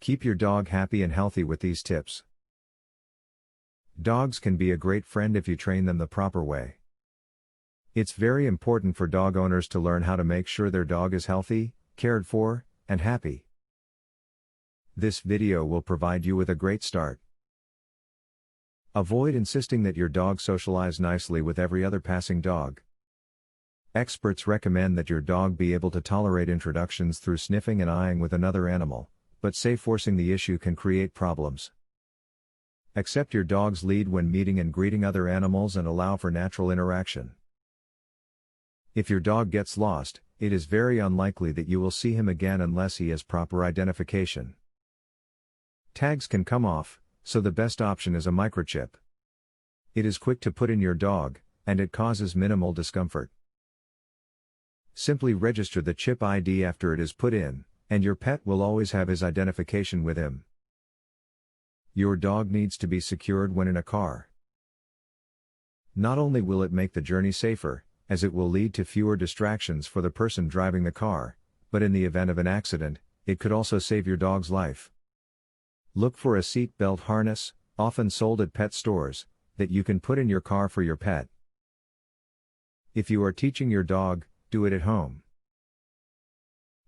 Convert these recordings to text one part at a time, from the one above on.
Keep your dog happy and healthy with these tips. Dogs can be a great friend if you train them the proper way. It's very important for dog owners to learn how to make sure their dog is healthy, cared for, and happy. This video will provide you with a great start. Avoid insisting that your dog socialize nicely with every other passing dog. Experts recommend that your dog be able to tolerate introductions through sniffing and eyeing with another animal, but say forcing the issue can create problems. Accept your dog's lead when meeting and greeting other animals and allow for natural interaction. If your dog gets lost, it is very unlikely that you will see him again unless he has proper identification. Tags can come off, so the best option is a microchip. It is quick to put in your dog, and it causes minimal discomfort. Simply register the chip ID after it is put in, and your pet will always have his identification with him. Your dog needs to be secured when in a car. Not only will it make the journey safer, as it will lead to fewer distractions for the person driving the car, but in the event of an accident, it could also save your dog's life. Look for a seat belt harness, often sold at pet stores, that you can put in your car for your pet. If you are teaching your dog, do it at home.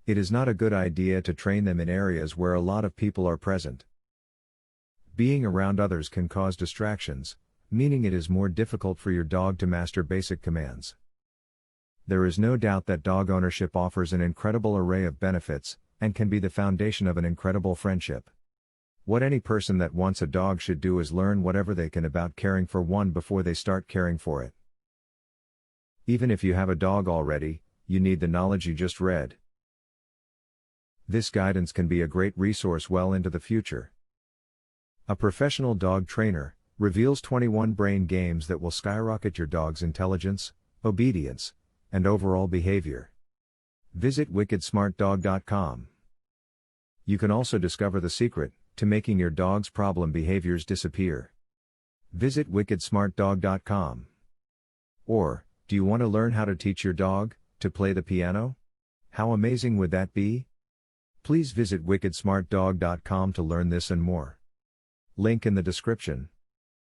It is not a good idea to train them in areas where a lot of people are present. Being around others can cause distractions, meaning it is more difficult for your dog to master basic commands. There is no doubt that dog ownership offers an incredible array of benefits, and can be the foundation of an incredible friendship. What any person that wants a dog should do is learn whatever they can about caring for one before they start caring for it. Even if you have a dog already, you need the knowledge you just read. This guidance can be a great resource well into the future. A professional dog trainer reveals 21 brain games that will skyrocket your dog's intelligence, obedience, and overall behavior. Visit wickedsmartdog.com. You can also discover the secret to making your dog's problem behaviors disappear. Visit wickedsmartdog.com. Or, do you want to learn how to teach your dog to play the piano? How amazing would that be? Please visit wickedsmartdog.com to learn this and more. Link in the description.